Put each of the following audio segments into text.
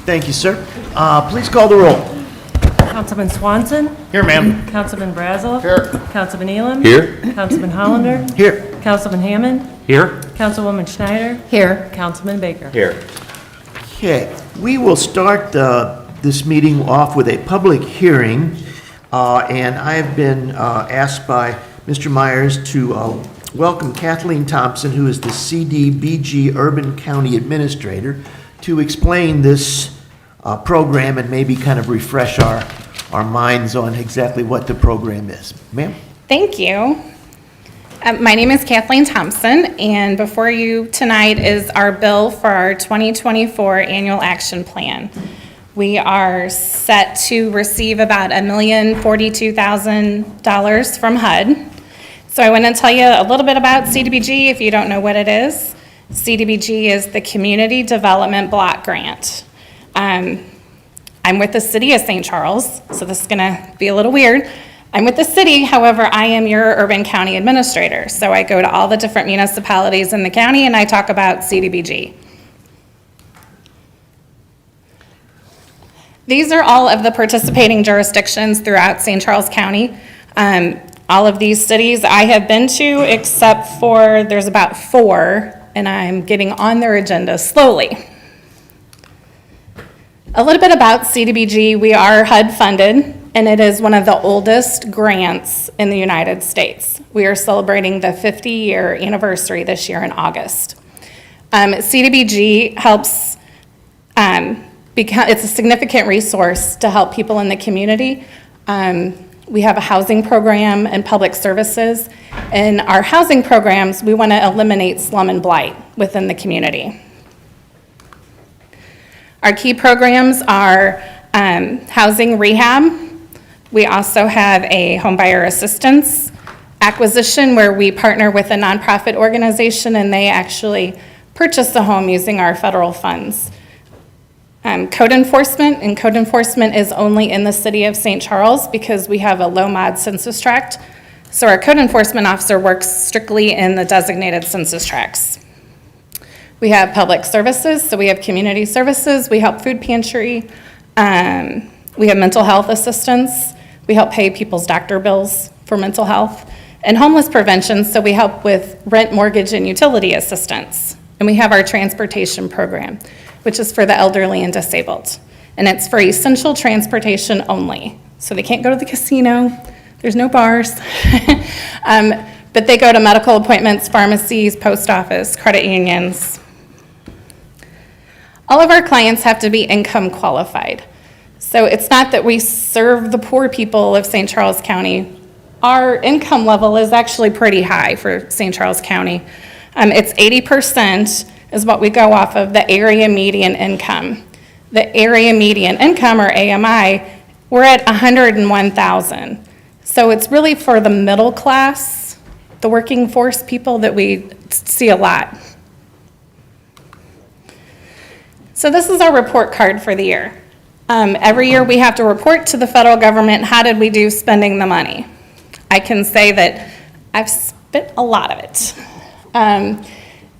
Thank you, sir. Please call the roll. Councilman Swanson. Here, ma'am. Councilman Brazel. Here. Councilman Elam. Here. Councilman Hollander. Here. Councilman Hammond. Here. Councilwoman Schneider. Here. Councilman Baker. Here. Okay, we will start this meeting off with a public hearing, and I have been asked by Mr. Myers to welcome Kathleen Thompson, who is the CDBG Urban County Administrator, to explain this program and maybe kind of refresh our minds on exactly what the program is. Ma'am? Thank you. My name is Kathleen Thompson, and before you tonight is our bill for our 2024 annual action plan. We are set to receive about $1,042,000 from HUD. So I want to tell you a little bit about CDBG if you don't know what it is. CDBG is the Community Development Block Grant. I'm with the City of St. Charles, so this is going to be a little weird. I'm with the city, however, I am your urban county administrator. So I go to all the different municipalities in the county and I talk about CDBG. These are all of the participating jurisdictions throughout St. Charles County. All of these cities I have been to, except for there's about 4, and I'm getting on their agenda slowly. A little bit about CDBG. We are HUD funded, and it is one of the oldest grants in the United States. We are celebrating the 50-year anniversary this year in August. CDBG helps, it's a significant resource to help people in the community. We have a housing program and public services. In our housing programs, we want to eliminate slum and blight within the community. Our key programs are housing rehab. We also have a home buyer assistance acquisition where we partner with a nonprofit organization and they actually purchase the home using our federal funds. Code enforcement, and code enforcement is only in the city of St. Charles because we have a low mod census tract. So our code enforcement officer works strictly in the designated census tracts. We have public services, so we have community services, we help food pantry, we have mental health assistance, we help pay people's doctor bills for mental health, and homeless prevention, so we help with rent, mortgage, and utility assistance. And we have our transportation program, which is for the elderly and disabled. And it's for essential transportation only. So they can't go to the casino, there's no bars. But they go to medical appointments, pharmacies, post office, credit unions. All of our clients have to be income qualified. So it's not that we serve the poor people of St. Charles County. Our income level is actually pretty high for St. Charles County. It's 80% is what we go off of the area median income. The area median income, or AMI, we're at $101,000. So it's really for the middle class, the working force people that we see a lot. So this is our report card for the year. Every year we have to report to the federal government, how did we do spending the money? I can say that I've spent a lot of it.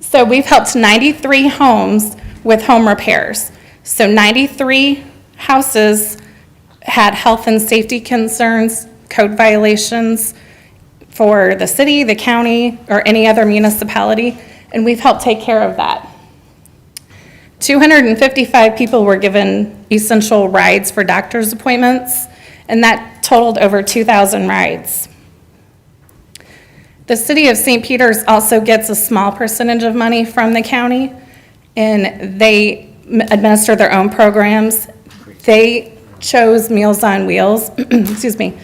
So we've helped 93 homes with home repairs. So 93 houses had health and safety concerns, code violations for the city, the county, or any other municipality, and we've helped take care of that. 255 people were given essential rides for doctor's appointments, and that totaled over 2,000 rides. The city of St. Peter's also gets a small percentage of money from the county, and they administer their own programs. They chose Meals on Wheels, excuse me,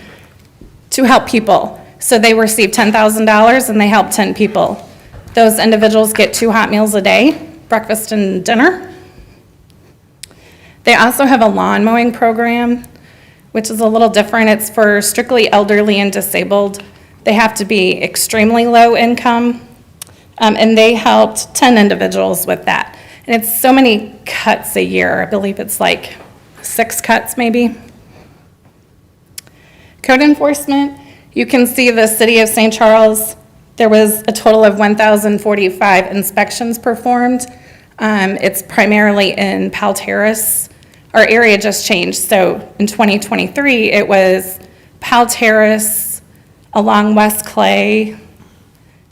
to help people. So they received $10,000 and they helped 10 people. Those individuals get 2 hot meals a day, breakfast and dinner. They also have a lawn mowing program, which is a little different. It's for strictly elderly and disabled. They have to be extremely low income, and they helped 10 individuals with that. And it's so many cuts a year. I believe it's like 6 cuts maybe. Code enforcement, you can see the city of St. Charles, there was a total of 1,045 inspections performed. It's primarily in Powell Terrace. Our area just changed, so in 2023, it was Powell Terrace along West Clay,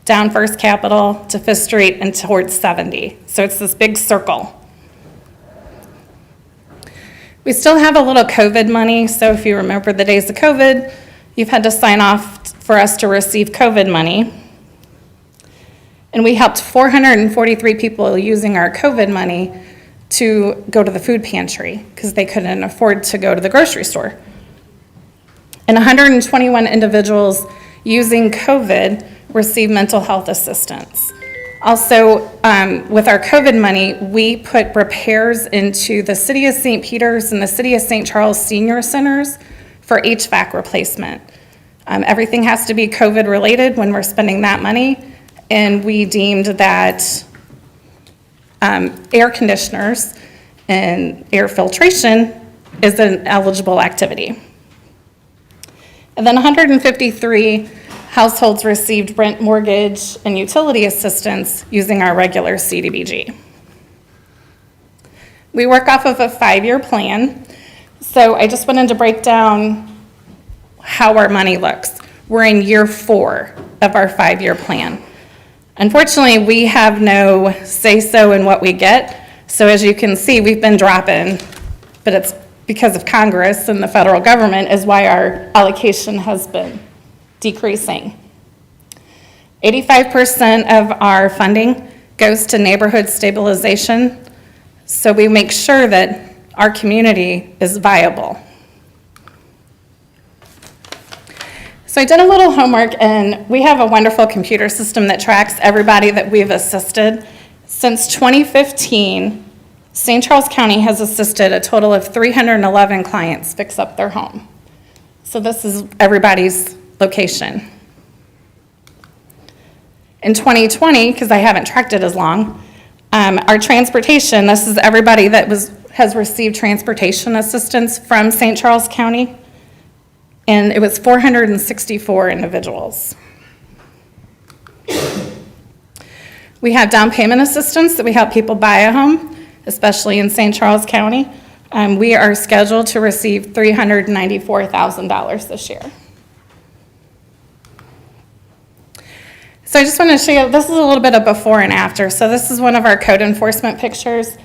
down First Capitol to Fifth Street and towards 70. So it's this big circle. We still have a little COVID money, so if you remember the days of COVID, you've had to sign off for us to receive COVID money. And we helped 443 people using our COVID money to go to the food pantry because they couldn't afford to go to the grocery store. And 121 individuals using COVID received mental health assistance. Also, with our COVID money, we put repairs into the City of St. Peter's and the City of St. Charles Senior Centers for HVAC replacement. Everything has to be COVID related when we're spending that money, and we deemed that air conditioners and air filtration is an eligible activity. And then 153 households received rent, mortgage, and utility assistance using our regular CDBG. We work off of a 5-year plan, so I just wanted to break down how our money looks. We're in year 4 of our 5-year plan. Unfortunately, we have no say-so in what we get, so as you can see, we've been dropping, but it's because of Congress and the federal government is why our allocation has been decreasing. 85% of our funding goes to neighborhood stabilization, so we make sure that our community is viable. So I did a little homework, and we have a wonderful computer system that tracks everybody that we've assisted. Since 2015, St. Charles County has assisted a total of 311 clients fix up their home. So this is everybody's location. In 2020, because I haven't tracked it as long, our transportation, this is everybody that has received transportation assistance from St. Charles County, and it was 464 individuals. We have down payment assistance that we help people buy a home, especially in St. Charles County. We are scheduled to receive $394,000 this year. So I just want to show you, this is a little bit of before and after. So this is one of our code enforcement pictures.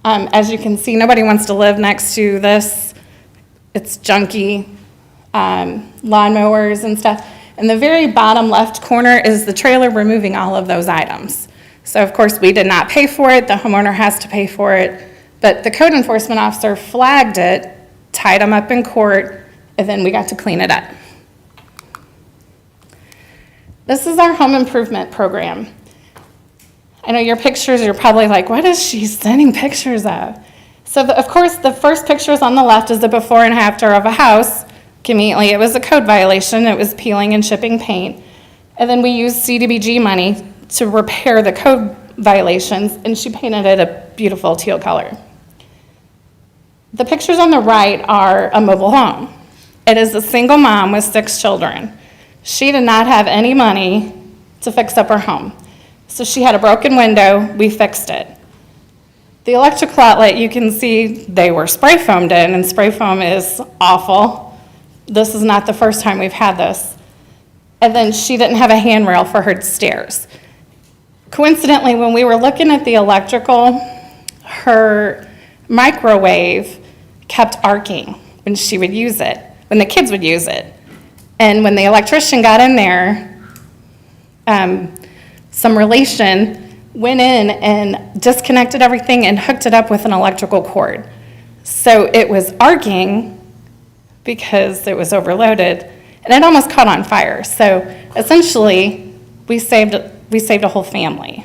As you can see, nobody wants to live next to this. It's junky, lawnmowers and stuff. In the very bottom left corner is the trailer removing all of those items. So of course we did not pay for it, the homeowner has to pay for it, but the code enforcement officer flagged it, tied them up in court, and then we got to clean it up. This is our home improvement program. I know your pictures, you're probably like, what is she sending pictures of? So of course the first pictures on the left is the before and after of a house. Conveniently, it was a code violation, it was peeling and chipping paint. And then we used CDBG money to repair the code violations, and she painted it a beautiful teal color. The pictures on the right are a mobile home. It is a single mom with 6 children. She did not have any money to fix up her home. So she had a broken window, we fixed it. The electrical outlet, you can see they were spray foamed in, and spray foam is awful. This is not the first time we've had this. And then she didn't have a handrail for her stairs. Coincidentally, when we were looking at the electrical, her microwave kept arcing when she would use it, when the kids would use it. And when the electrician got in there, some relation went in and disconnected everything and hooked it up with an electrical cord. So it was arcing because it was overloaded, and it almost caught on fire. So essentially, we saved a whole family.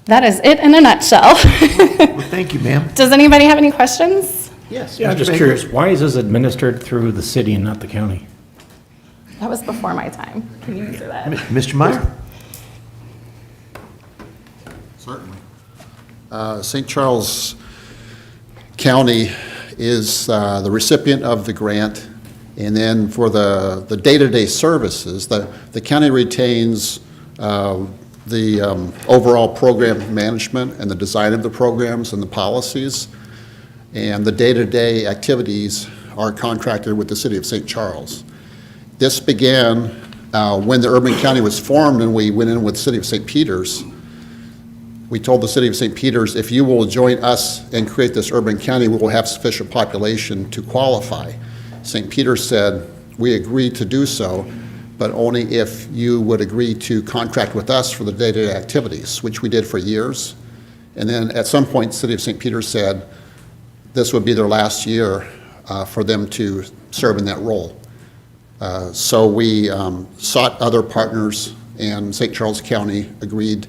That is it in a nutshell. Well, thank you, ma'am. Does anybody have any questions? Yes. Yeah, I'm Mr. just Baker. curious, why is this administered through the city and not the county? That was before my time. Can you answer that? Mr. Meyer? Certainly. St. Charles County is the recipient of the grant, and then for the day-to-day services, the county retains the overall program management and the design of the programs and the policies, and the day-to-day activities are contracted with the City of St. Charles. This began when the urban county was formed and we went in with the City of St. Peters. We told the City of St. Peters, if you will join us and create this urban county, we will have sufficient population to qualify. St. Peters said, we agree to do so, but only if you would agree to contract with us for the day-to-day activities, which we did for years. And then at some point, the City of St. Peters said this would be their last year for them to serve in that role. So we sought other partners, and St. Charles County agreed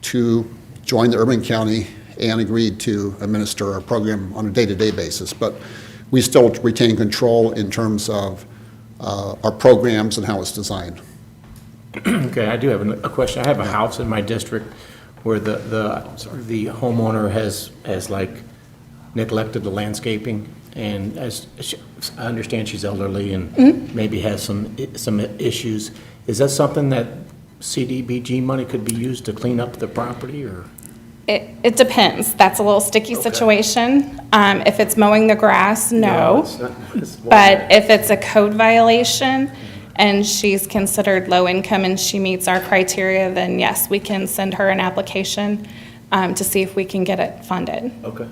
to join the urban county and agreed to administer our program on a day-to-day basis. But we still retain control in terms of our programs and how it's designed. Okay, I do have a question. I have a house in my district where the homeowner has like neglected the landscaping, and I understand she's elderly and maybe has some issues. Is that something that CDBG money could be used to clean up the property, or? It depends. That's a little sticky situation. If it's mowing the grass, no. But if it's a code violation and she's considered low income and she meets our criteria, then yes, we can send her an application to see if we can get it funded. Okay.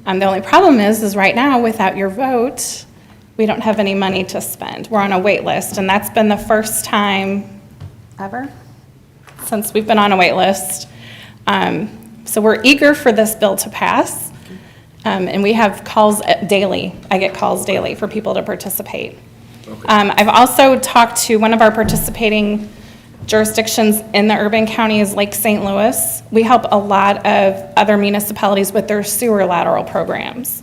The only problem is right now, without your vote, we don't have any money to spend. We're on a wait list, and that's been the first time ever since we've been on a wait list. So we're eager for this bill to pass, and we have calls daily. I get calls daily for people to participate. Okay. I've also talked to one of our participating jurisdictions in the urban county is Lake St. Louis. We help a lot of other municipalities with their sewer lateral programs.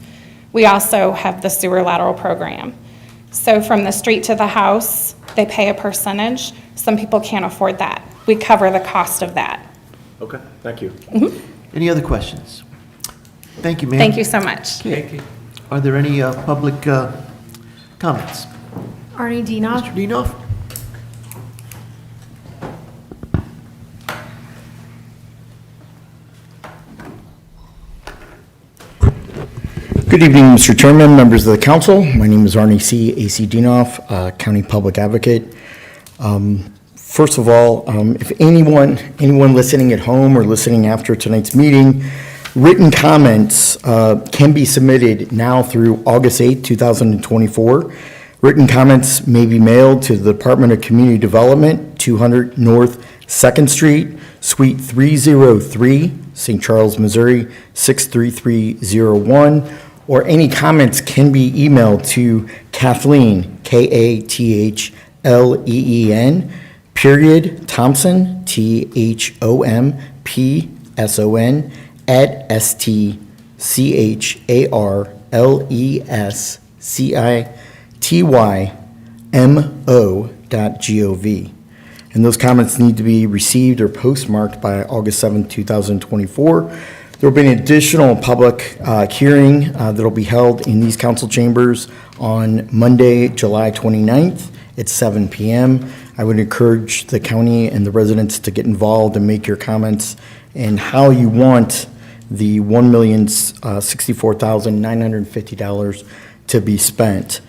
We also have the sewer lateral program. So from the street to the house, they pay a percentage. Some people can't afford that. We cover the cost of that. Okay, thank you. Any other questions? Thank you, ma'am. Thank you so much. Thank you. Are there any public comments? Arnie Dienoff. Mr. Dienoff? Good evening, Mr. Chairman, members of the council. My name is Arnie C. A.C. Dienoff, County Public Advocate. First of all, if anyone listening at home or listening after tonight's meeting, written comments can be submitted now through August 8, 2024. Written comments may be mailed to the Department of Community Development, 200 North 2nd Street, Suite 303, St. Charles, Missouri, 63301, or any comments can be emailed to Kathleen, K-A-T-H-L-E-E-N, period, Thompson, T-H-O-M-P-S-O-N, at STCHARLESCITYMO.gov. And those comments need to be received or postmarked by August 7th, 2024. There will be an additional public hearing that will be held in these council chambers on Monday, July 29th at 7 p.m. I would encourage the county and the residents to get involved and make your comments and how you want the $1,064,950 to be spent.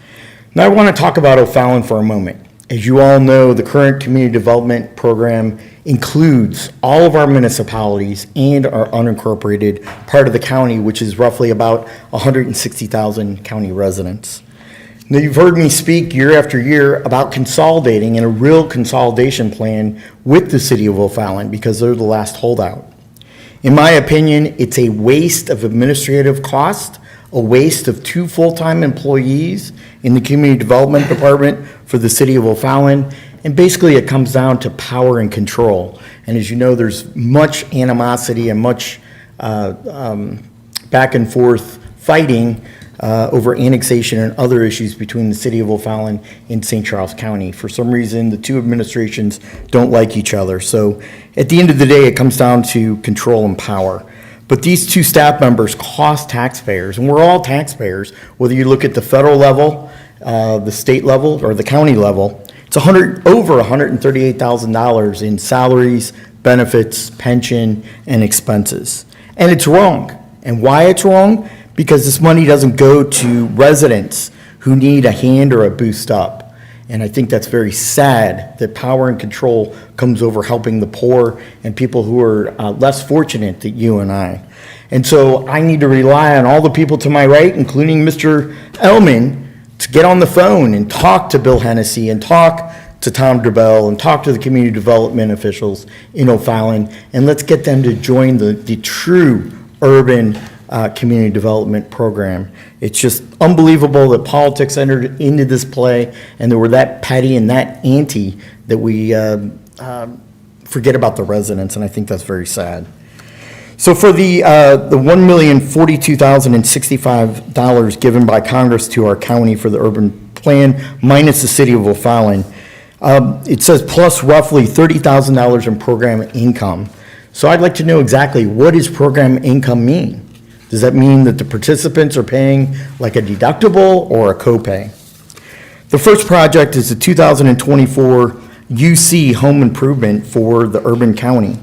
Now I want to talk about O'Fallon for a moment. As you all know, the current community development program includes all of our municipalities and our unincorporated part of the county, which is roughly about 160,000 county residents. Now, you've heard me speak year after year about consolidating and a real consolidation plan with the city of O'Fallon because they're the last holdout. In my opinion, it's a waste of administrative cost, a waste of 2 full-time employees in the community development department for the city of O'Fallon, and basically it comes down to power and control. And as you know, there's much animosity and much back and forth fighting over annexation and other issues between the city of O'Fallon and St. Charles County. For some reason, the two administrations don't like each other. So at the end of the day, it comes down to control and power. But these 2 staff members cost taxpayers, and we're all taxpayers, whether you look at the federal level, the state level, or the county level. It's over $138,000 in salaries, benefits, pension, and expenses. And it's wrong. And why it's wrong? Because this money doesn't go to residents who need a hand or a boost up. And I think that's very sad that power and control comes over helping the poor and people who are less fortunate than you and I. And so I need to rely on all the people to my right, including Mr. Ellman, to get on the phone and talk to Bill Hennessy and talk to Tom DeBell and talk to the community development officials in O'Fallon, and let's get them to join the true urban community development program. It's just unbelievable that politics entered into this play and they were that petty and that anti that we forget about the residents, and I think that's very sad. So for the $1,042,065 given by Congress to our county for the urban plan, minus the city of O'Fallon, it says plus roughly $30,000 in program income. So I'd like to know exactly, what does program income mean? Does that mean that the participants are paying like a deductible or a copay? The first project is the 2024 UC home improvement for the urban county,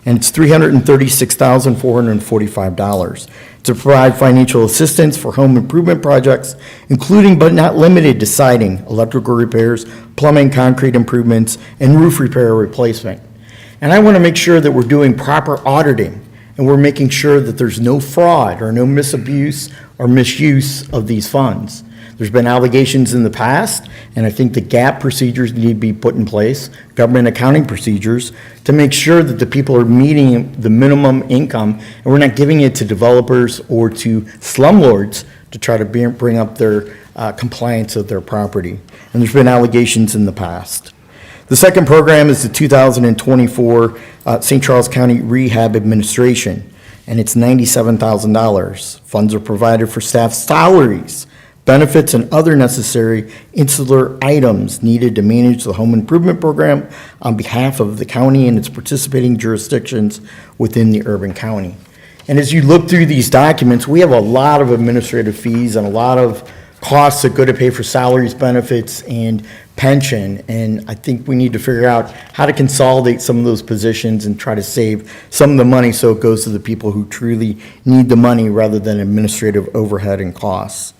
and it's $336,445 to provide financial assistance for home improvement projects, including but not limited to siding, electrical repairs, plumbing, concrete improvements, and roof repair or replacement. And I want to make sure that we're doing proper auditing and we're making sure that there's no fraud or no misabuse or misuse of these funds. There's been allegations in the past, and I think the GAAP procedures need to be put in place, government accounting procedures, to make sure that the people are meeting the minimum income, and we're not giving it to developers or to slumlords to try to bring up their compliance of their property. And there's been allegations in the past. The second program is the 2024 St. Charles County Rehab Administration, and it's $97,000. Funds are provided for staff salaries, benefits, and other necessary insular items needed to manage the home improvement program on behalf of the county and its participating jurisdictions within the urban county. And as you look through these documents, we have a lot of administrative fees and a lot of costs that go to pay for salaries, benefits, and pension. And I think we need to figure out how to consolidate some of those positions and try to save some of the money so it goes to the people who truly need the money rather than administrative overhead and costs.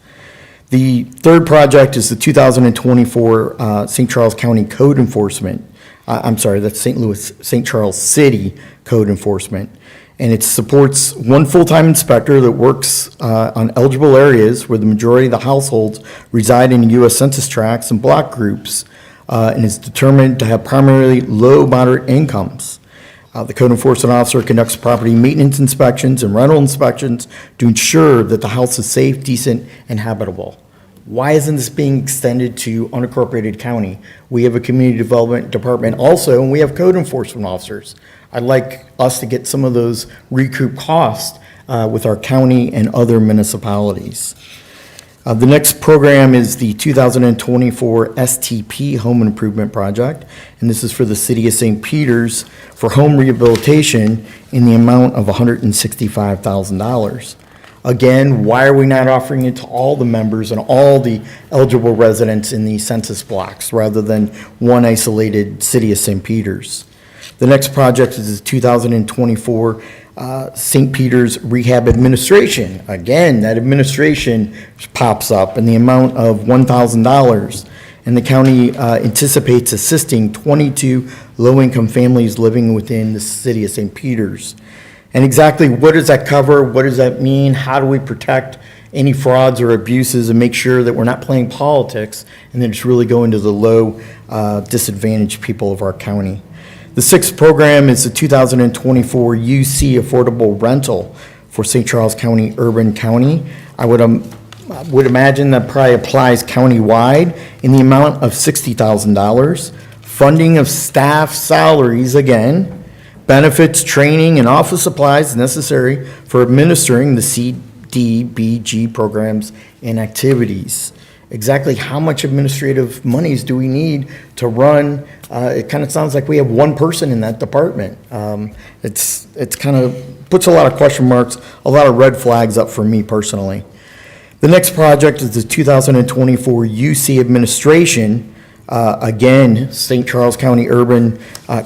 The third project is the 2024 St. Charles County Code Enforcement. That's St. Charles City Code Enforcement. And it supports one full-time inspector that works on eligible areas where the majority of the households reside in U.S. Census tracts and block groups, and is determined to have primarily low, moderate incomes. The code enforcement officer conducts property maintenance inspections and rental inspections to ensure that the house is safe, decent, and habitable. Why isn't this being extended to unincorporated county? We have a community development department also, and we have code enforcement officers. I'd like us to get some of those recoup costs with our county and other municipalities. The next program is the 2024 STP Home Improvement Project, and this is for the city of St. Peters for home rehabilitation in the amount of $165,000. Again, why are we not offering it to all the members and all the eligible residents in these census blocks rather than one isolated city of St. Peters? The next project is the 2024 St. Peters Rehab Administration. Again, that administration pops up in the amount of $1,000, and the county anticipates assisting 22 low-income families living within the city of St. Peters. And exactly what does that cover? What does that mean? How do we protect any frauds or abuses and make sure that we're not playing politics and that it's really going to the low disadvantaged people of our county? The sixth program is the 2024 UC Affordable Rental for St. Charles County Urban County. I would imagine that probably applies countywide in the amount of $60,000. Funding of staff salaries again, benefits, training, and office supplies necessary for administering the CDBG programs and activities. Exactly how much administrative monies do we need to run? It kind of sounds like we have one person in that department. It's kind of puts a lot of question marks, a lot of red flags up for me personally. The next project is the 2024 UC Administration Again, St. Charles County Urban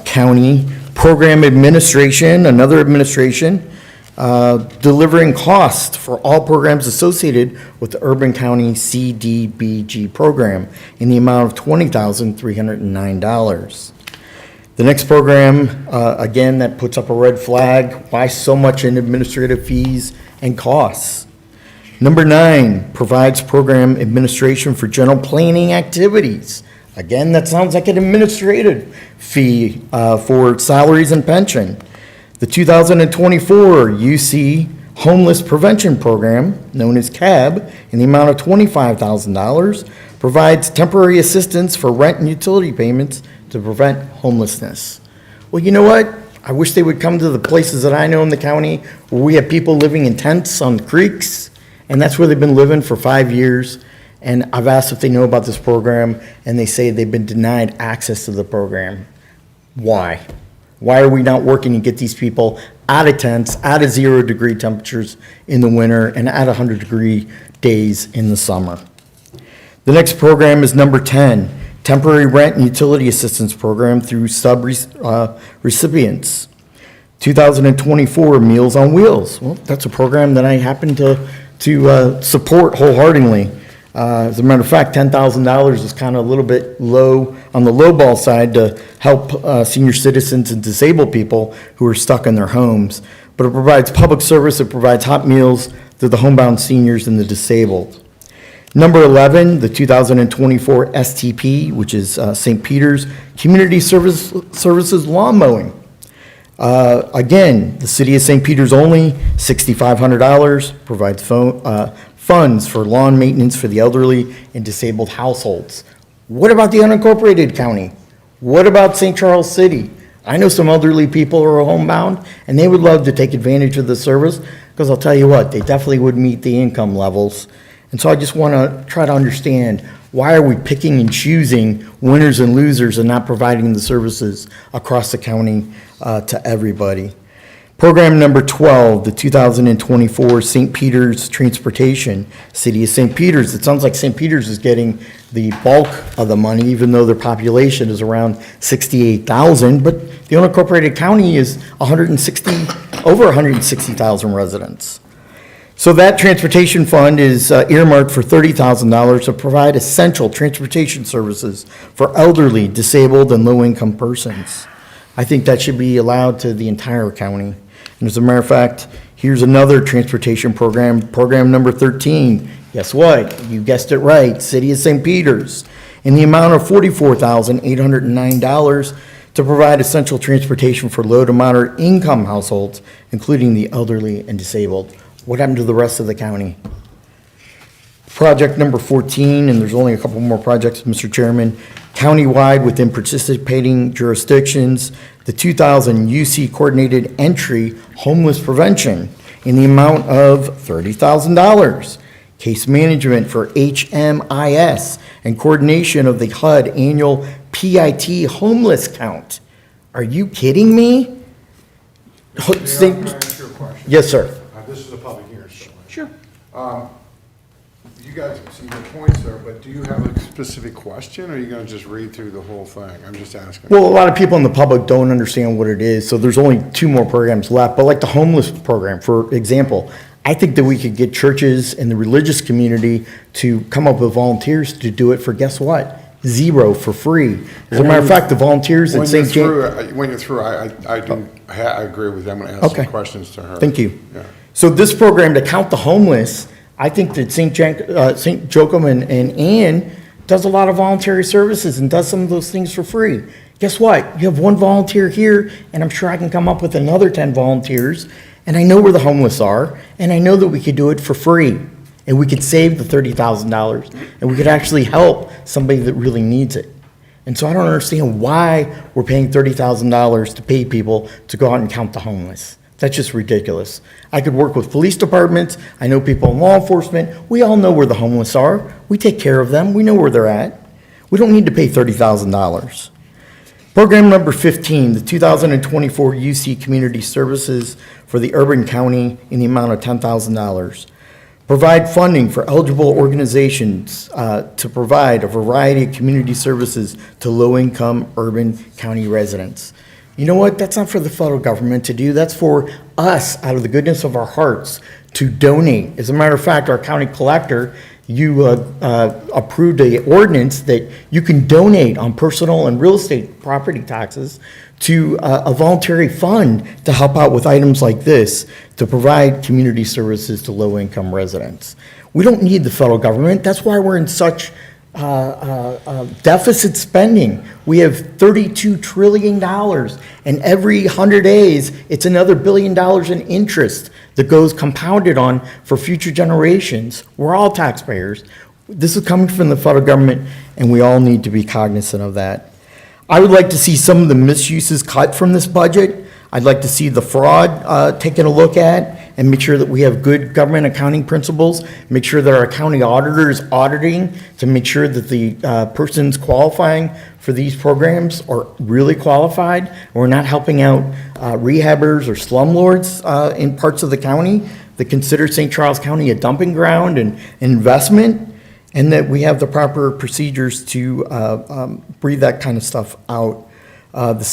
County Program Administration, another administration, delivering costs for all programs associated with the Urban County CDBG program in the amount of $20,309. The next program, again, that puts up a red flag. Why so much in administrative fees and costs? Number 9, provides program administration for general planning activities. Again, that sounds like an administrative fee for salaries and pension. The 2024 UC Homeless Prevention Program, known as CAB, in the amount of $25,000, provides temporary assistance for rent and utility payments to prevent homelessness. Well, you know what? I wish they would come to the places that I know in the county where we have people living in tents on creeks, and that's where they've been living for 5 years. And I've asked if they know about this program, and they say they've been denied access to the program. Why? Why are we not working to get these people out of tents, out of 0-degree temperatures in the winter, and out of 100-degree days in the summer? The next program is number 10, Temporary Rent and Utility Assistance Program through sub-recipients. 2024 Meals on Wheels. Well, that's a program that I happen to support wholeheartedly. As a matter of fact, $10,000 is kind of a little bit low, on the lowball side, to help senior citizens and disabled people who are stuck in their homes. But it provides public service, it provides hot meals to the homebound seniors and the disabled. Number 11, the 2024 STP, which is St. Peter's Community Services Lawn Mowing. Again, the city of St. Peter's only, $6,500, provides funds for lawn maintenance for the elderly and disabled households. What about the unincorporated county? What about St. Charles City? I know some elderly people who are homebound, and they would love to take advantage of the service, because I'll tell you what, they definitely would meet the income levels. And so I just want to try to understand, why are we picking and choosing winners and losers and not providing the services across the county to everybody? Program number 12, the 2024 St. Peter's Transportation, City of St. Peter's. It sounds like St. Peter's is getting the bulk of the money, even though their population is around 68,000, but the unincorporated county is over 160,000 residents. So that transportation fund is earmarked for $30,000 to provide essential transportation services for elderly, disabled, and low-income persons. I think that should be allowed to the entire county. And as a matter of fact, here's another transportation program, program number 13. Guess what? You guessed it right, City of St. Peter's, in the amount of $44,809 to provide essential transportation for low to moderate income households, including the elderly and disabled. What happened to the rest of the county? Project number 14, and there's only a couple more projects, Mr. Chairman, countywide within participating jurisdictions, the 2000 UC Coordinated Entry Homeless Prevention in the amount of $30,000. Case management for HMIS and coordination of the HUD annual PIT homeless count. Are you kidding me? May I ask you a question? Yes, sir. This is a public hearing. Sure. You guys see your points there, but do you have a specific question, or are you gonna just read through the whole thing? I'm just asking. Well, a lot of people in the public don't understand what it is, so there's only 2 more programs left. But like the homeless program, for example, I think that we could get churches and the religious community to come up with volunteers to do it for, guess what? $0 for free. As a matter of fact, the volunteers at St. James. When you're through, I agree with you. I'm gonna ask Okay. some questions to her. Thank you. Yeah. So this program, to count the homeless, I think that St. Joachim and Ann does a lot of voluntary services and does some of those things for free. Guess what? You have 1 volunteer here, and I'm sure I can come up with another 10 volunteers, and I know where the homeless are, and I know that we could do it for free, and we could save the $30,000, and we could actually help somebody that really needs it. And so I don't understand why we're paying $30,000 to pay people to go out and count the homeless. That's just ridiculous. I could work with police departments. I know people in law enforcement. We all know where the homeless are. We take care of them. We know where they're at. We don't need to pay $30,000. Program number 15, the 2024 UC Community Services for the Urban County in the amount of $10,000. Provide funding for eligible organizations to provide a variety of community services to low-income urban county residents. You know what? That's not for the federal government to do. That's for us, out of the goodness of our hearts, to donate. As a matter of fact, our county collector, you approved a ordinance that you can donate on personal and real estate property taxes to a voluntary fund to help out with items like this, to provide community services to low-income residents. We don't need the federal government. That's why we're in such deficit spending. We have $32 trillion, and every 100 days, it's another $1 billion in interest that goes compounded on for future generations. We're all taxpayers. This is coming from the federal government, and we all need to be cognizant of that. I would like to see some of the misuses cut from this budget. I'd like to see the fraud taken a look at and make sure that we have good government accounting principles, make sure that our county auditor is auditing to make sure that the persons qualifying for these programs are really qualified. We're not helping out rehabbers or slumlords in parts of the county that consider St. Charles County a dumping ground and investment, and that we have the proper procedures to breathe that kind of stuff out. The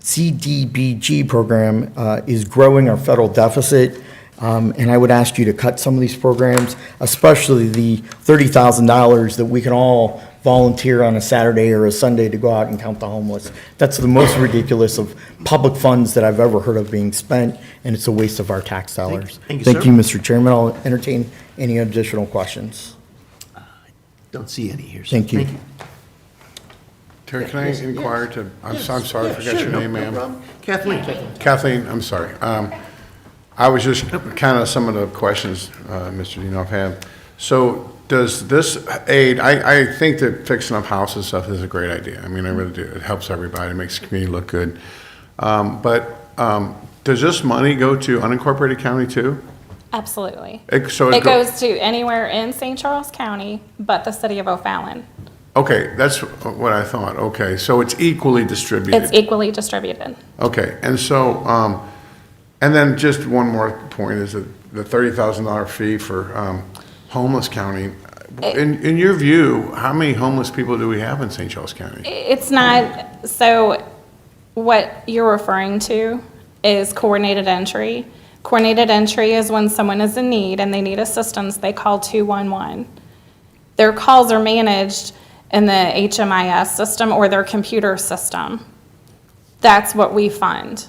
CDBG program is growing our federal deficit, and I would ask you to cut some of these programs, especially the $30,000 that we can all volunteer on a Saturday or a Sunday to go out and count the homeless. That's the most ridiculous of public funds that I've ever heard of being spent, and it's a waste of our tax dollars. Thank you, sir. Mr. Chairman. I'll entertain any additional questions. Don't see any here. So Thank you. Terry, can I inquire to, I'm sorry, I forgot Sure, your no- name, no ma'am. problem. Kathleen. Kathleen, I'm sorry. I was just kind of some of the questions, Mr. Dinoff had. So does this aid, I think that fixing up houses and stuff is a great idea. I mean, I really do. It helps everybody, it makes the community look good. But does this money go to unincorporated county too? Absolutely. It Goes to anywhere in St. Charles County but the city of O'Fallon. Okay, that's what I thought. Okay, so it's equally distributed. It's equally distributed. Okay, and so, and then just one more point is that the $30,000 fee for homeless county. In your view, how many homeless people do we have in St. Charles County? It's not, so what you're referring to is coordinated entry. Coordinated entry is when someone is in need and they need assistance, they call 211. Their calls are managed in the HMIS system or their computer system. That's what we fund.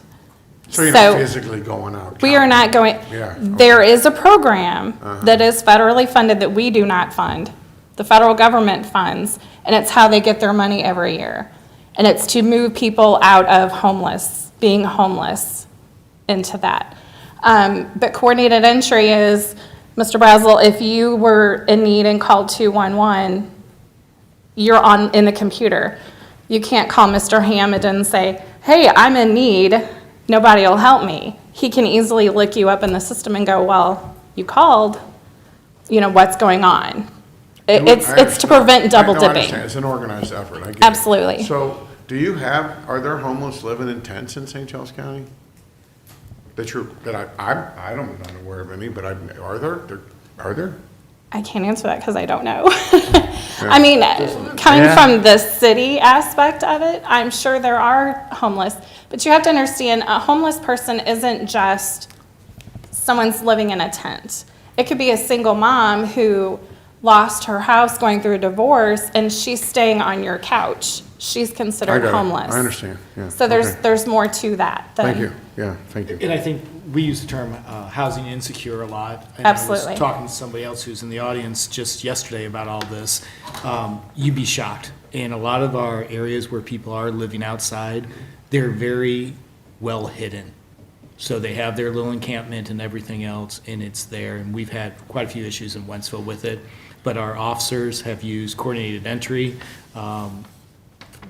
So you're not physically going out? We are not going, Yeah, okay. there is a program that is federally funded that we do not fund. The federal government funds, and it's how they get their money every year. And it's to move people out of being homeless into that. But coordinated entry is, Mr. Brazel, if you were in need and called 211, you're in the computer. You can't call Mr. Hammond and say, hey, I'm in need, nobody will help me. He can easily look you up in the system and go, well, you called, what's going on? It's to prevent double I dipping. understand. It's an organized effort, I get it. Absolutely. So, are there homeless living in tents in St. Charles County? I don't, not aware of any, but are there? I can't answer that because I don't know. I mean, coming from the city aspect of it, I'm sure there are homeless. But you have to understand, a homeless person isn't just someone's living in a tent. It could be a single mom who lost her house going through a divorce and she's staying on your couch. She's considered homeless. I understand, yeah. So there's more to that than. Thank you, yeah, thank you. And I think we use the term housing insecure a lot. And Absolutely. I was talking to somebody else who's in the audience just yesterday about all this. You'd be shocked. In a lot of our areas where people are living outside, they're very well hidden. So they have their little encampment and everything else, and it's there. And we've had quite a few issues in Wentzville with it. But our officers have used coordinated entry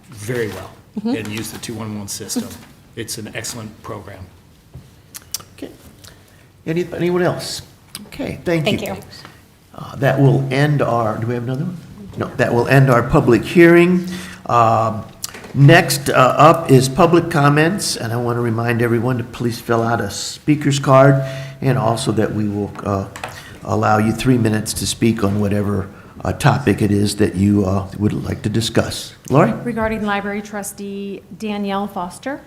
very well and used the 211 system. It's an excellent program. Okay. Anyone else? Okay, thank you. Thank you. That will end our, do we have another one? No, that will end our public hearing. Next up is public comments, and I want to remind everyone to please fill out a speaker's card and also that we will allow you 3 minutes to speak on whatever topic it is that you would like to discuss. Lori? Regarding library trustee Danielle Foster.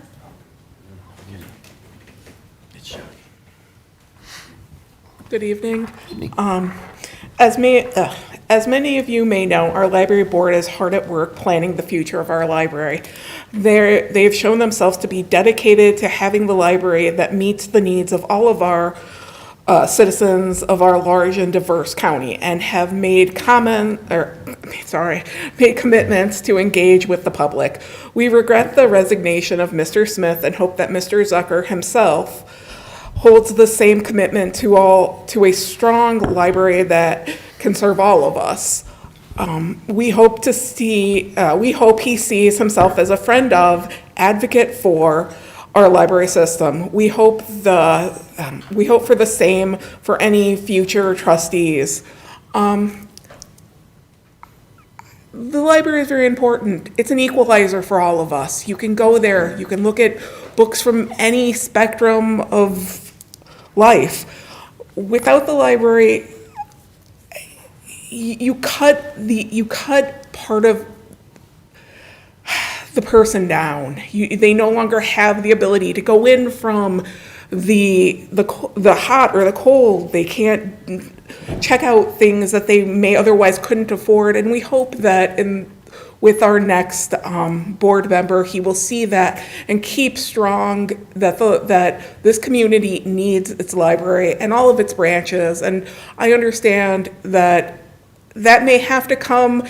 Good evening. As many of you may know, our library board is hard at work planning the future of our library. They've shown themselves to be dedicated to having the library that meets the needs of all of our citizens of our large and diverse county, and have made commitments to engage with the public. We regret the resignation of Mr. Smith and hope that Mr. Zucker himself holds the same commitment to a strong library that can serve all of us. We hope he sees himself as a friend of, advocate for our library system. We hope for the same for any future trustees. The library is very important. It's an equalizer for all of us. You can go there, you can look at books from any spectrum of life. Without the library, you cut part of the person down. They no longer have the ability to go in from the hot or the cold. They can't check out things that they may otherwise couldn't afford. And we hope that with our next board member, he will see that and keep strong that this community needs its library and all of its branches. And I understand that may have to come.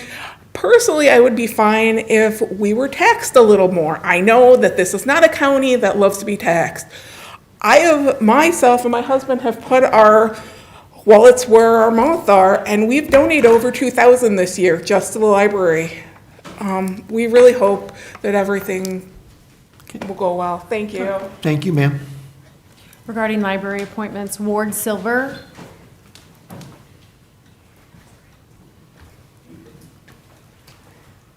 Personally, I would be fine if we were taxed a little more. I know that this is not a county that loves to be taxed. Myself and my husband have put our wallets where our mouths are, and we've donated over $2,000 this year just to the library. We really hope that everything will go well. Thank you. Thank you, ma'am. Regarding library appointments, Ward Silver.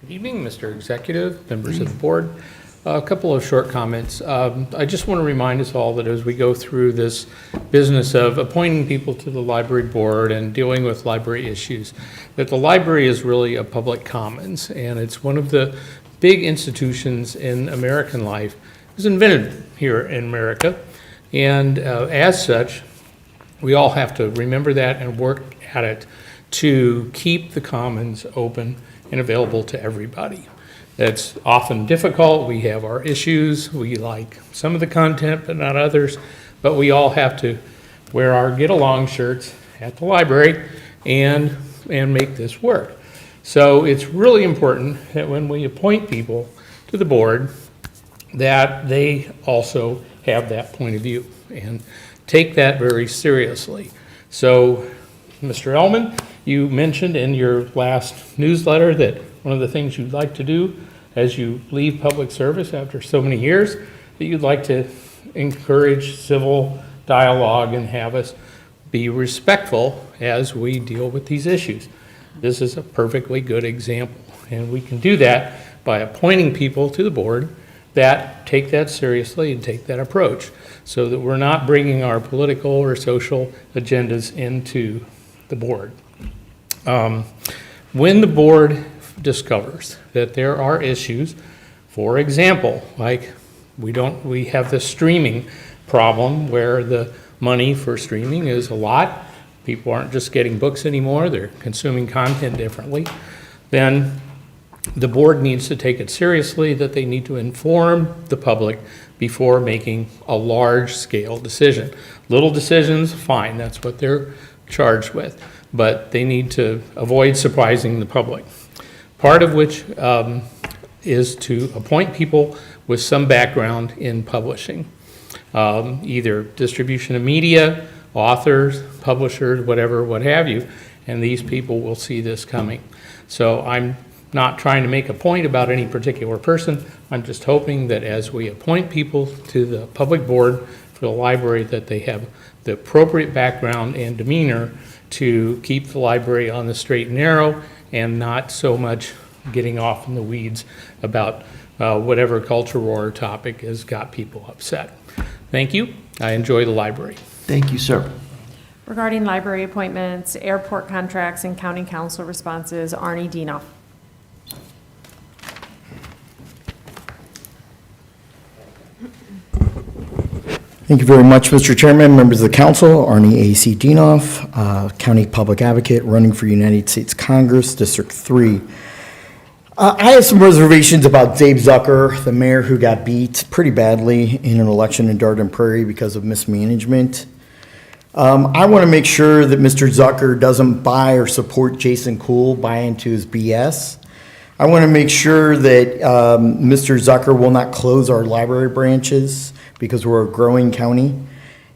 Good evening, Mr. Executive, members of the board. A couple of short comments. I just want to remind us all that as we go through this business of appointing people to the library board and dealing with library issues, that the library is really a public commons, and it's one of the big institutions in American life. It was invented here in America, and as such, we all have to remember that and work at it to keep the commons open and available to everybody. That's often difficult. We have our issues. We like some of the content, but not others. But we all have to wear our get along shirts at the library and make this work. So it's really important that when we appoint people to the board, that they also have that point of view and take that very seriously. So, Mr. Ellman, you mentioned in your last newsletter that one of the things you'd like to do as you leave public service after so many years, that you'd like to encourage civil dialogue and have us be respectful as we deal with these issues. This is a perfectly good example, and we can do that by appointing people to the board that take that seriously and take that approach, so that we're not bringing our political or social agendas into the board. When the board discovers that there are issues, for example, like we have the streaming problem where the money for streaming is a lot. People aren't just getting books anymore, they're consuming content differently. Then the board needs to take it seriously, that they need to inform the public before making a large-scale decision. Little decisions, fine, that's what they're charged with, but they need to avoid surprising the public. Part of which is to appoint people with some background in publishing, either distribution of media, authors, publishers, whatever, what have you, and these people will see this coming. So I'm not trying to make a point about any particular person. I'm just hoping that as we appoint people to the public board for the library, that they have the appropriate background and demeanor to keep the library on the straight and narrow and not so much getting off in the weeds about whatever culture war topic has got people upset. Thank you. I enjoy the library. Thank you, sir. Regarding library appointments, airport contracts, and county council responses, Arnie Dienoff. Thank you very much, Mr. Chairman, members of the council. Arnie A.C. Dienoff, County Public Advocate, running for United States Congress, District 3. I have some reservations about Dave Zucker, the mayor who got beat pretty badly in an election in Darden Prairie because of mismanagement. I want to make sure that Mr. Zucker doesn't buy or support Jason Cool, buy into his BS. I want to make sure that Mr. Zucker will not close our library branches because we're a growing county,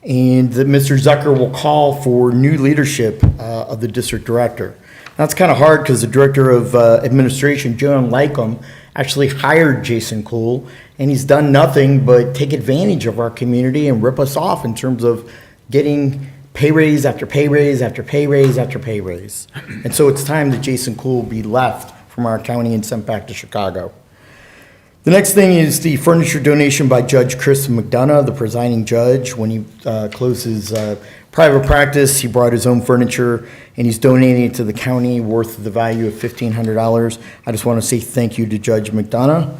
and that Mr. Zucker will call for new leadership of the district director. That's kind of hard because the director of administration, Joan Lycum, actually hired Jason Cool, and he's done nothing but take advantage of our community and rip us off in terms of getting pay raise after pay raise after pay raise after pay raise. And so it's time that Jason Cool be left from our county and sent back to Chicago. The next thing is the furniture donation by Judge Chris McDonough, the presiding judge. When he closed his private practice, he brought his own furniture, and he's donating it to the county worth the value of $1,500. I just want to say thank you to Judge McDonough.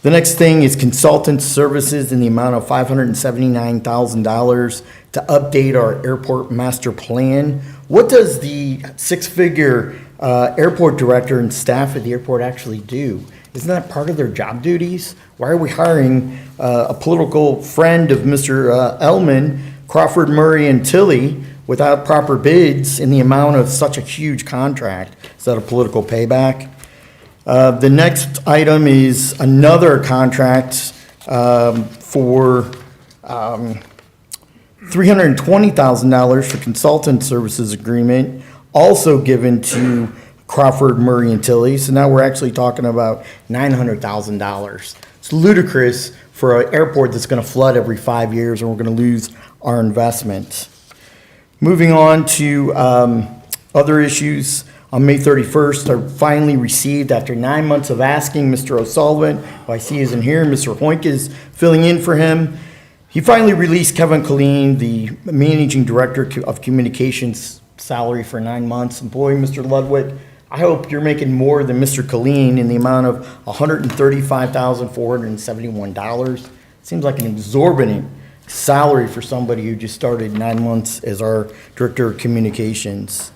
The next thing is consultant services in the amount of $579,000 to update our airport master plan. What does the six-figure airport director and staff at the airport actually do? Isn't that part of their job duties? Why are we hiring a political friend of Mr. Ellman, Crawford, Murray, and Tilley without proper bids in the amount of such a huge contract? Is that a political payback? The next item is another contract for $320,000 for consultant services agreement, also given to Crawford, Murray, and Tilley. So now we're actually talking about $900,000. It's ludicrous for an airport that's going to flood every 5 years, and we're going to lose our investment. Moving on to other issues. On May 31st, I finally received, after 9 months of asking Mr. O'Sullivan, who I see isn't here, Mr. Hoink is filling in for him. He finally released Kevin Colleen, the managing director of communications, salary for 9 months. And boy, Mr. Ludwig, I hope you're making more than Mr. Colleen in the amount of $135,471. Seems like an exorbitant salary for somebody who just started 9 months as our director of communications.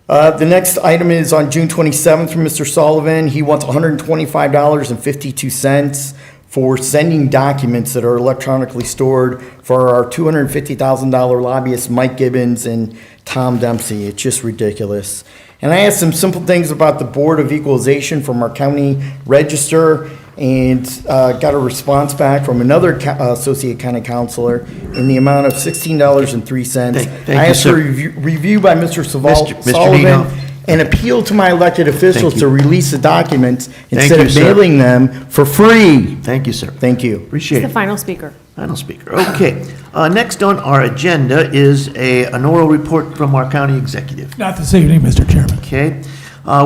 The next item is on June 27th from Mr. Sullivan. He wants $125.52 for sending documents that are electronically stored for our $250,000 lobbyists Mike Gibbons and Tom Dempsey. It's just ridiculous. And I asked some simple things about the Board of Equalization from our county register, and got a response back from another associate county councilor in the amount of $16.03. Thank I you, asked sir. for review by Mr. Mr. Sullivan Nino. and appeal to my elected officials you. to release the documents instead you, of sir. mailing them for free. Thank you, sir. Thank you. Appreciate He's it. the final speaker. Final speaker. Okay. Next on our agenda is an oral report from our county executive. Not this evening, Mr. Chairman. Okay.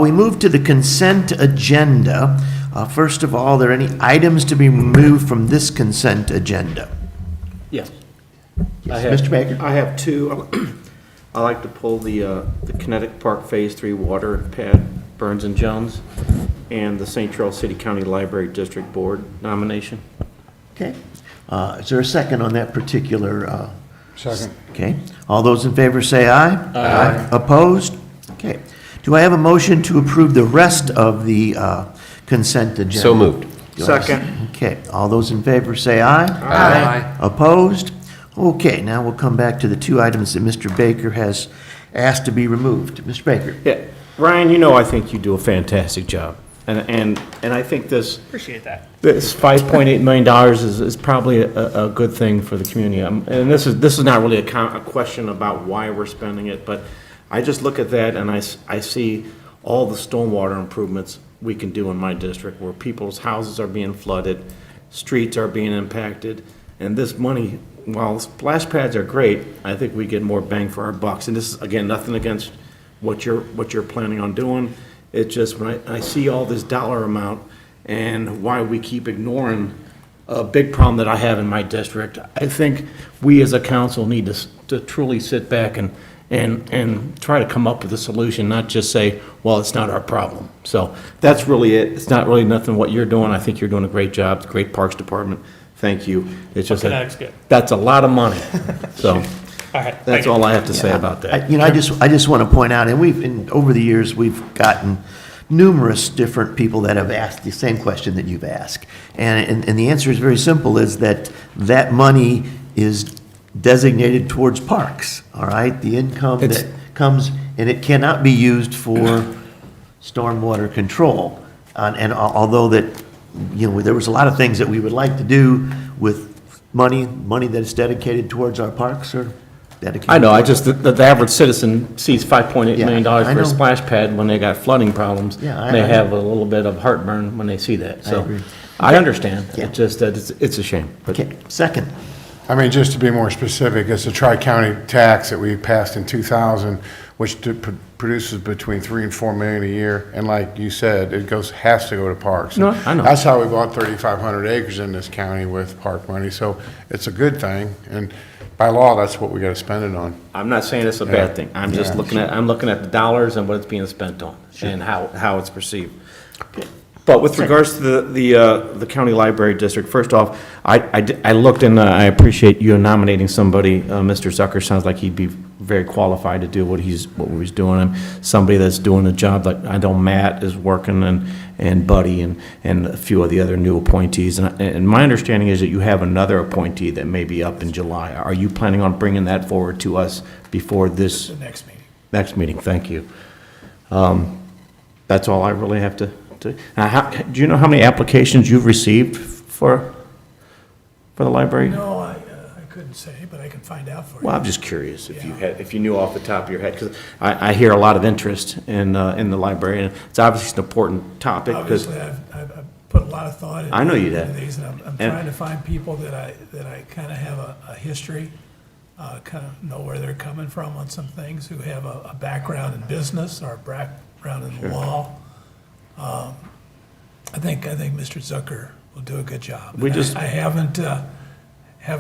We move to the consent agenda. First of all, are there any items to be removed from this consent agenda? Yes. Mr. Baker? I have two. I like to pull the Kinetic Park Phase 3 water pad, Burns and Jones, and the St. Charles City County Library District Board nomination. Okay. Is there a second on that particular? Second. Okay. All those in favor say aye. Aye. Opposed? Okay. Do I have a motion to approve the rest of the consent agenda? So moved. Second. Okay. All those in favor say aye. Aye. Opposed? Okay, now we'll come back to the two items that Mr. Baker has asked to be removed. Mr. Baker? Yeah, Ryan, you know I think you do a fantastic job, and I think this Appreciate that. this $5.8 million is probably a good thing for the community. And this is not really a question about why we're spending it, but I just look at that and I see all the stormwater improvements we can do in my district, where people's houses are being flooded, streets are being impacted, and this money, while splash pads are great, I think we get more bang for our bucks. And this is, again, nothing against what you're planning on doing. It's just when I see all this dollar amount and why we keep ignoring a big problem that I have in my district. I think we as a council need to truly sit back and try to come up with a solution, not just say, well, it's not our problem. So that's really it. It's not really nothing what you're doing. I think you're doing a great job. It's a great Parks Department. Thank you. It's just Kinetic's good. that's a lot of money. So All right. thank that's you. all I have to say about that. I just want to point out, and over the years, we've gotten numerous different people that have asked the same question that you've asked. And the answer is very simple, is that money is designated towards parks, all right? The income that comes, and it cannot be used for stormwater control. And although that, there was a lot of things that we would like to do with money that is dedicated towards our parks or dedicated. I know, I just, the average citizen sees $5.8 million Yeah, I for a know. splash pad when they got flooding problems. Yeah, They I- have a little bit of heartburn when they see that, so. agree. I understand, Yeah. it's just that it's a shame. But Okay, second. I mean, just to be more specific, it's a tri-county tax that we passed in 2000, which produces between 3 and 4 million a year. And like you said, has to go to parks. No, I know. That's how we bought 3,500 acres in this county with park money. So it's a good thing. And by law, that's what we got to spend it on. I'm not saying it's a bad thing, I'm just Yeah. looking at the dollars and what it's being spent on, and how it's perceived. But with regards to the county library district, first off, I looked and I appreciate you nominating somebody. Mr. Zucker sounds like he'd be very qualified to do what he's doing. And somebody that's doing a job like, I know Matt is working and Buddy and a few of the other new appointees. And my understanding is that you have another appointee that may be up in July. Are you planning on bringing that forward to us before this? The next meeting. Next meeting, thank you. That's all I really have to. Now, do you know how many applications you've received for the library? No, I couldn't say, but I can find out for you. Well, I'm just curious if you knew off the top of your head, because I hear a lot of interest in the library, and it's obviously an important topic, because, Obviously, I've put a lot of thought into I know you have. these, and I'm And- trying to find people that I kind of have a history, kind of know where they're coming from on some things, who have a background in business or a background in the law. I think Mr. Zucker will do a good job. We And just- I haven't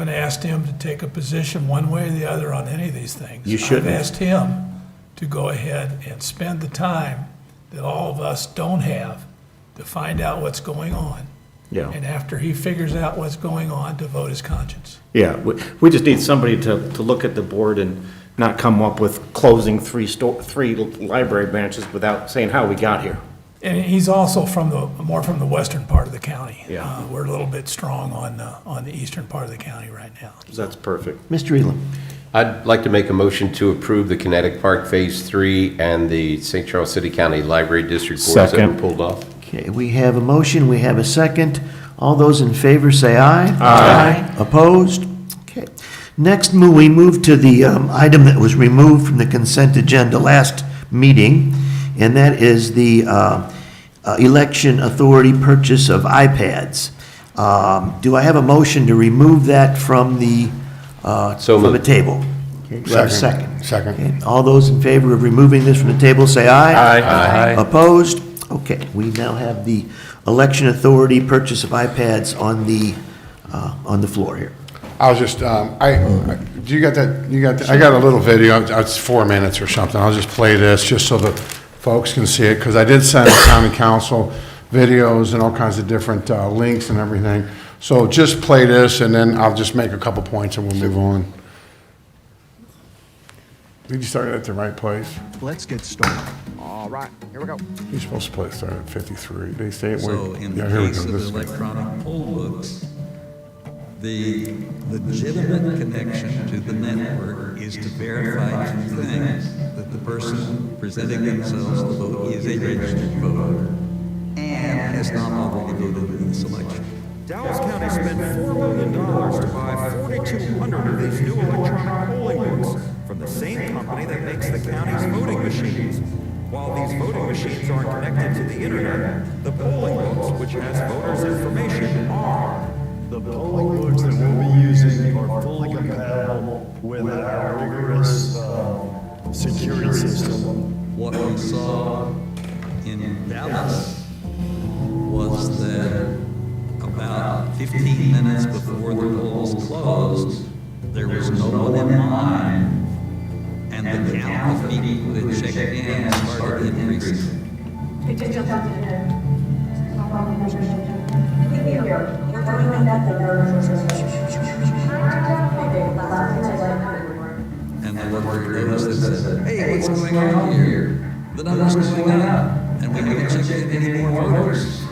asked him to take a position one way or the other on any of these things. You shouldn't. I've asked him to go ahead and spend the time that all of us don't have to find out what's going on. Yeah. And after he figures out what's going on, to vote his conscience. yeah, we just need somebody to look at the board and not come up with closing three library branches without saying how we got here. And he's also more from the western part of the county. Yeah. We're a little bit strong on the eastern part of the county right now. That's perfect. Mr. Elam. I'd like to make a motion to approve the Kinetic Park Phase 3 and the St. Charles City County Library District boards that Second. were pulled off. Okay, we have a motion, we have a second. All those in favor say aye. Aye. Opposed? Okay. Next, we move to the item that was removed from the consent agenda last meeting, and that is the election authority purchase of iPads. Do I have a motion to remove that from the So from the moved. table? Okay, do I have a second? Second. Okay, all those in favor of removing this from the table, say aye. Aye. Opposed? Okay, we now have the election authority purchase of iPads on the floor here. I was just, do you got that, I got a little video, it's 4 minutes or something, I'll just play this, just so that folks can see it, because I did send the county council videos and all kinds of different links and everything. So just play this, and then I'll just make a couple points and we'll move on. Did you start at the right place? Let's get started. All right, here we go. You're supposed to start at 53. They say it So went, in yeah, the here we case go. of This way. electronic poll books, the legitimate connection to the network is to verify two things: that the person presenting themselves to vote is a registered voter and has not already voted in this election. Dallas County spent $4 million to buy 4,200 of these new electronic polling books from the same company that makes the county's voting machines. While these voting machines aren't connected to the internet, the polling books, which has voters' information, are. The polling books that we'll be using are fully compatible with our rigorous security system. What we saw in Dallas was that About 15 minutes before the polls closed, there was no one in line, and the count of people that checked in started increasing. And the worker noticed and said, "Hey, what's going on here? The number's going up, and we haven't checked in any more voters."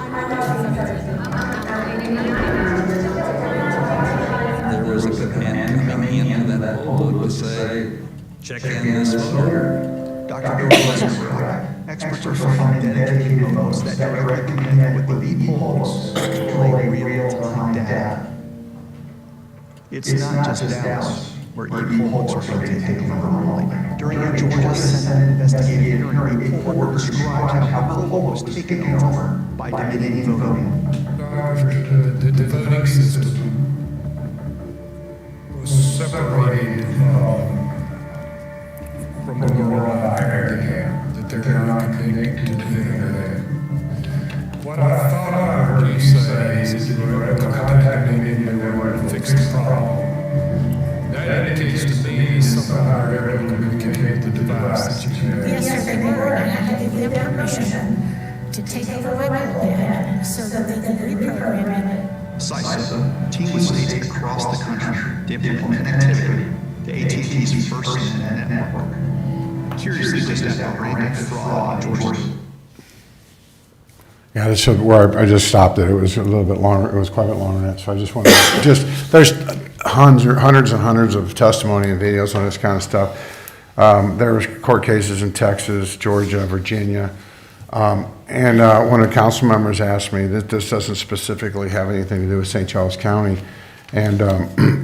There was a command coming into that poll booth to say, "Check in this voter." Dr. Doyle is correct. Experts are finding dedicated votes that directly connect with the lead polls to collate real-time data. It's not just Dallas, where e-polls are being taken over remotely. During a Georgia Senate investigative hearing, a report described how the poll was taken over by Dominion voting. The voting system was separated from the world America, that they're not connected to the internet. What I thought I heard you say is that you were contacting me and they were to fix the problem. That indicates to me that somehow you're able to communicate the device that you have. Yes, sir, they were. I had to give them permission to take over my mobile so that they could reprogram it. CISA teams states across the country to implement connectivity to AT&T's FirstNet network. Curiously, just as outrageous fraud in Georgia. Yeah, that's where I just stopped it. It was a little bit longer, it was quite a bit longer than that, so I just wanted to, there's hundreds and hundreds of testimony and videos on this kind of stuff. There was court cases in Texas, Georgia, Virginia, and one of the council members asked me that this doesn't specifically have anything to do with St. Charles County, and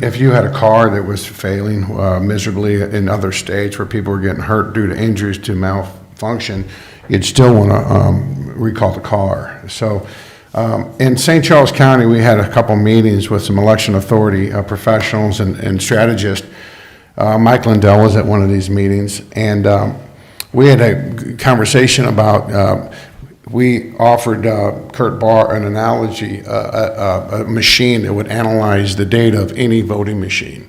if you had a car that was failing miserably in other states where people were getting hurt due to injuries to malfunction, you'd still want to recall the car. So in St. Charles County, we had a couple meetings with some election authority professionals and strategists. Mike Lindell was at one of these meetings, and we had a conversation about, we offered Kurt Barr an analogy, a machine that would analyze the data of any voting machine.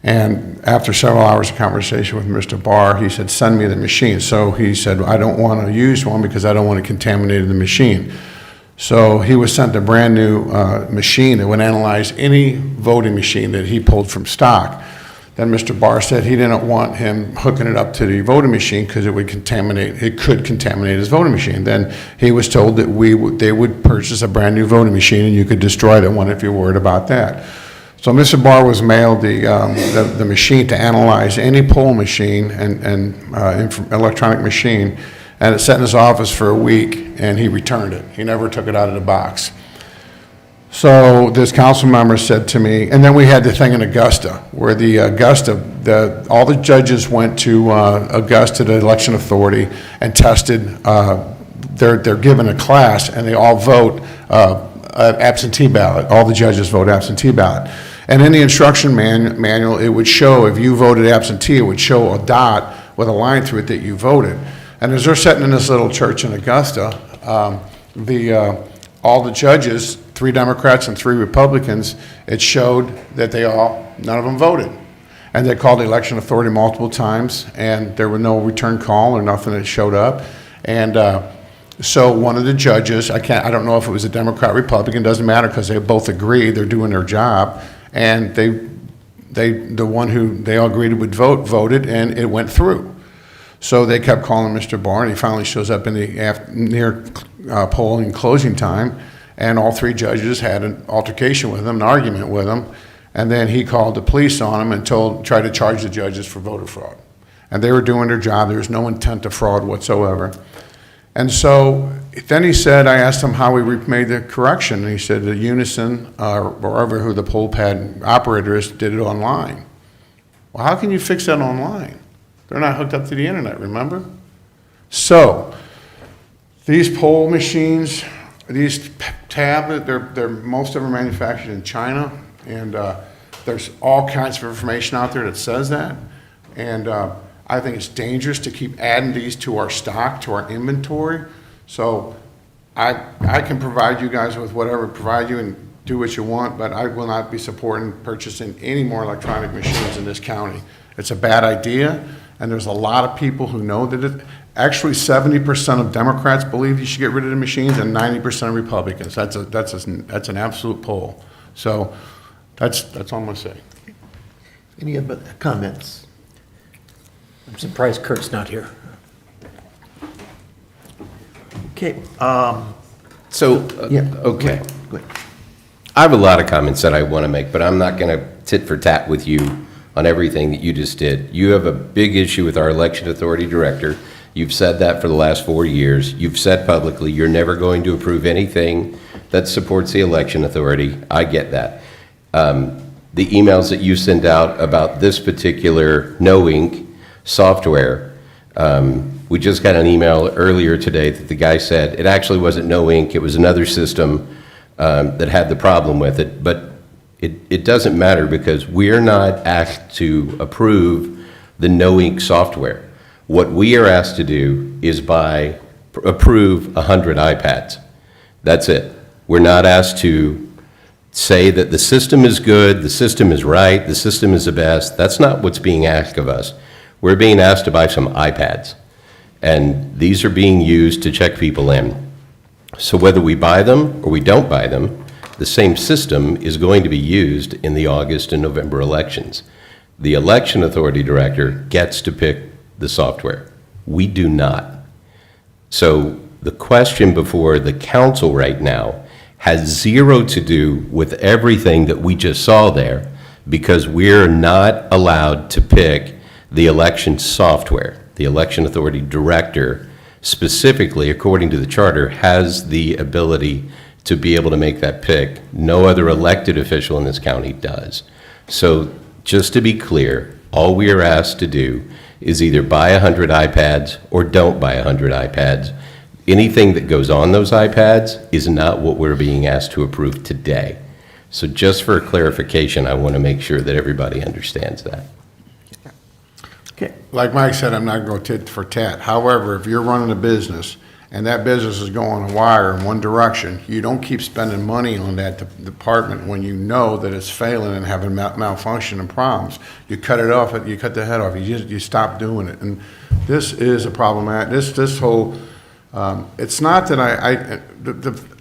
And after several hours of conversation with Mr. Barr, he said, "Send me the machine." So he said, "I don't want to use one because I don't want to contaminate the machine." So he was sent a brand new machine that would analyze any voting machine that he pulled from stock. Then Mr. Barr said he didn't want him hooking it up to the voting machine because it could contaminate his voting machine. Then he was told that they would purchase a brand new voting machine and you could destroy that one if you're worried about that. So Mr. Barr was mailed the machine to analyze any poll machine and electronic machine, and it sat in his office for a week, and he returned it. He never took it out of the box. So this council member said to me, and then we had the thing in Augusta, where all the judges went to Augusta, the election authority, and tested. They're given a class, and they all vote absentee ballot. All the judges vote absentee ballot. And in the instruction manual, it would show, if you voted absentee, it would show a dot with a line through it that you voted. And as they're sitting in this little church in Augusta, all the judges, 3 Democrats and 3 Republicans, it showed that none of them voted. And they called the election authority multiple times, and there was no return call or nothing that showed up. And so one of the judges, I don't know if it was a Democrat, Republican, doesn't matter, because they both agreed they're doing their job, and the one who they all agreed would vote voted, and it went through. So they kept calling Mr. Barr, and he finally shows up in the near polling closing time, and all 3 judges had an altercation with him, an argument with him, and then he called the police on him and tried to charge the judges for voter fraud. And they were doing their job. There was no intent to fraud whatsoever. And so then he said, I asked him how we made the correction, and he said that Unison, or whoever who the poll pad operator is, did it online. Well, how can you fix that online? They're not hooked up to the internet, remember? So these poll machines, these tablets, most of them are manufactured in China, and there's all kinds of information out there that says that. And I think it's dangerous to keep adding these to our stock, to our inventory. So I can provide you guys with whatever, provide you and do what you want, but I will not be supporting purchasing any more electronic machines in this county. It's a bad idea, and there's a lot of people who know that it, actually 70% of Democrats believe you should get rid of the machines and 90% of Republicans. That's an absolute poll. So that's all I'm gonna say. Any other comments? I'm surprised Kurt's not here. Okay, Okay. go ahead. I have a lot of comments that I want to make, but I'm not going to tit for tat with you on everything that you just did. You have a big issue with our election authority director. You've said that for the last 4 years. You've said publicly you're never going to approve anything that supports the election authority. I get that. The emails that you send out about this particular no ink software, we just got an email earlier today that the guy said it actually wasn't no ink, it was another system that had the problem with it. But it doesn't matter because we're not asked to approve the no ink software. What we are asked to do is approve 100 iPads. That's it. We're not asked to say that the system is good, the system is right, the system is the best. That's not what's being asked of us. We're being asked to buy some iPads, and these are being used to check people in. So whether we buy them or we don't buy them, the same system is going to be used in the August and November elections. The election authority director gets to pick the software. We do not. So the question before the council right now has zero to do with everything that we just saw there, because we're not allowed to pick the election software. The election authority director, specifically according to the charter, has the ability to be able to make that pick. No other elected official in this county does. So just to be clear, all we are asked to do is either buy 100 iPads or don't buy 100 iPads. Anything that goes on those iPads is not what we're being asked to approve today. So just for clarification, I want to make sure that everybody understands that. Okay. Like Mike said, I'm not going to tit for tat. However, if you're running a business and that business is going a wire in one direction, you don't keep spending money on that department when you know that it's failing and having malfunction and problems. You cut it off, you cut the head off, you stop doing it. And this is a problematic, this whole, it's not that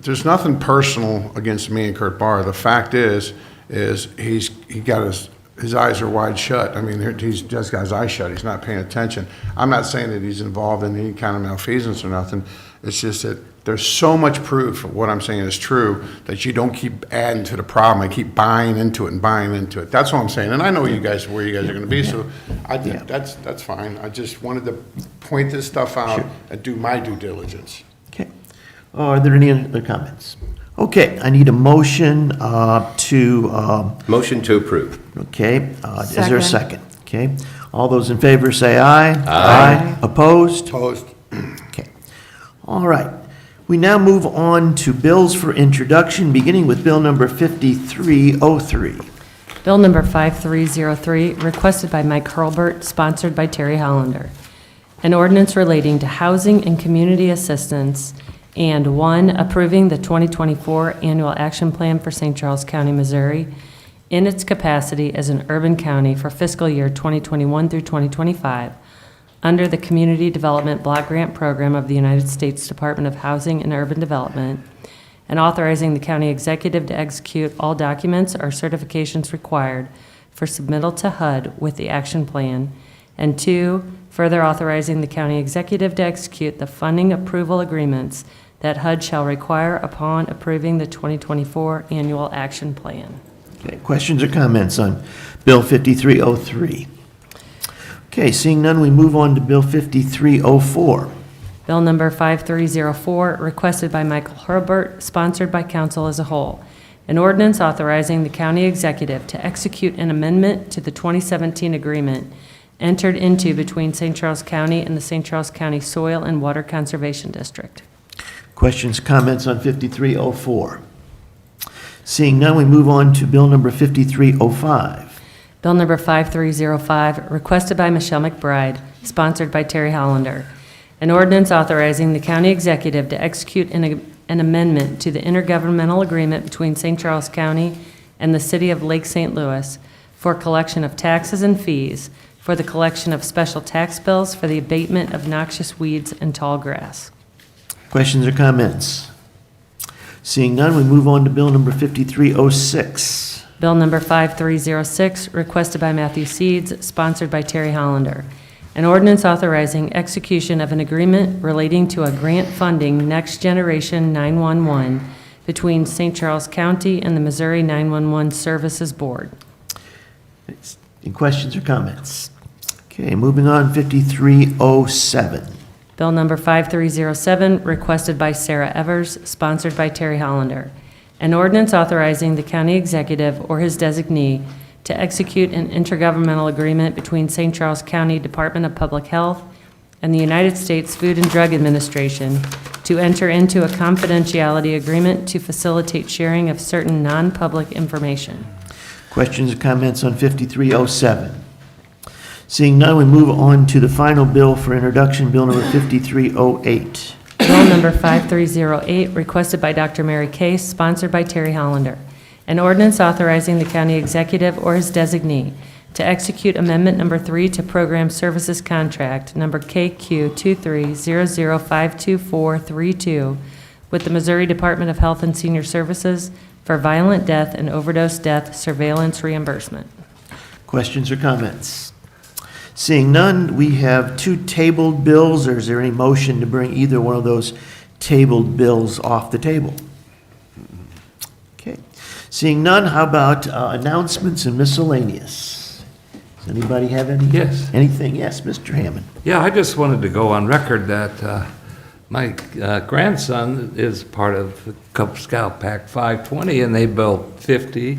there's nothing personal against me and Kurt Barr. The fact is he got his eyes are wide shut. I mean, he's just got his eyes shut. He's not paying attention. I'm not saying that he's involved in any kind of malfeasance or nothing. It's just that there's so much proof of what I'm saying is true that you don't keep adding to the problem and keep buying into it and buying into it. That's what I'm saying. And I know you guys where you guys are going to be, so I think that's fine. I just wanted to point this stuff out and do my due diligence. Okay. Are there any other comments? Okay, I need a motion to... Motion to approve. Okay, is there a second? Okay, all those in favor say aye. Aye. Opposed? Opposed. Okay, all right. We now move on to bills for introduction, beginning with bill number 5303. Bill number 5303, requested by Mike Hurlbert, sponsored by Terry Hollander. An ordinance relating to housing and community assistance, and one, approving the 2024 Annual Action Plan for St. Charles County, Missouri, in its capacity as an urban county for fiscal year 2021 through 2025, under the Community Development Block Grant Program of the United States Department of Housing and Urban Development, and authorizing the county executive to execute all documents or certifications required for submittal to HUD with the action plan, and two, further authorizing the county executive to execute the funding approval agreements that HUD shall require upon approving the 2024 Annual Action Plan. Okay, questions or comments on bill 5303? Okay, seeing none, we move on to bill 5304. Bill number 5304, requested by Michael Hurlbert, sponsored by council as a whole. An ordinance authorizing the county executive to execute an amendment to the 2017 agreement entered into between St. Charles County and the St. Charles County Soil and Water Conservation District. Questions, comments on 5304? Seeing none, we move on to bill number 5305. Bill number 5305, requested by Michelle McBride, sponsored by Terry Hollander. An ordinance authorizing the county executive to execute an an amendment to the intergovernmental agreement between St. Charles County and the City of Lake St. Louis for collection of taxes and fees for the collection of special tax bills for the abatement of noxious weeds and tall grass. Questions or comments? Seeing none, we move on to Bill number 5306. Bill number 5306, requested by Matthew Seeds, sponsored by Terry Hollander. An ordinance authorizing execution of an agreement relating to a grant funding Next Generation 911 between St. Charles County and the Missouri 911 Services Board. Any questions or comments? Okay, moving on, 5307. Bill number 5307, requested by Sarah Evers, sponsored by Terry Hollander. An ordinance authorizing the county executive or his designee to execute an intergovernmental agreement between St. Charles County Department of Public Health and the United States Food and Drug Administration to enter into a confidentiality agreement to facilitate sharing of certain non-public information. Questions or comments on 5307? Seeing none, we move on to the final bill for introduction, Bill number 5308. Bill number 5308, requested by Dr. Mary Case, sponsored by Terry Hollander. An ordinance authorizing the county executive or his designee to execute Amendment Number 3 to Program Services Contract Number KQ230052432 with the Missouri Department of Health and Senior Services for violent death and overdose death surveillance reimbursement. Questions or comments? Seeing none, we have two tabled bills. Or is there any motion to bring either one of those tabled bills off the table? Okay. Seeing none, how about announcements and miscellaneous? Does anybody have any? Yes. Anything? Yes, Mr. Hammond. Yeah, I just wanted to go on record that my grandson is part of the Cub Scout Pack 520, and they built 50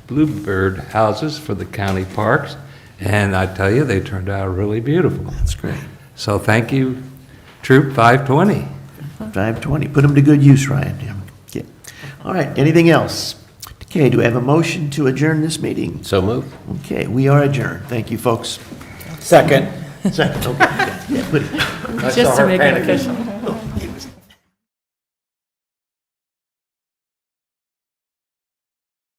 bluebird houses for the county parks. And I tell you, they turned out really beautiful. That's great. So thank you, Troop 520. 520. Put them to good use, Ryan. Yeah. All right. Anything else? Okay. Do we have a motion to adjourn this meeting? So moved. Okay. We are adjourned. Thank you, folks. Second. Second. Okay. Yeah, put it. Just to make it official.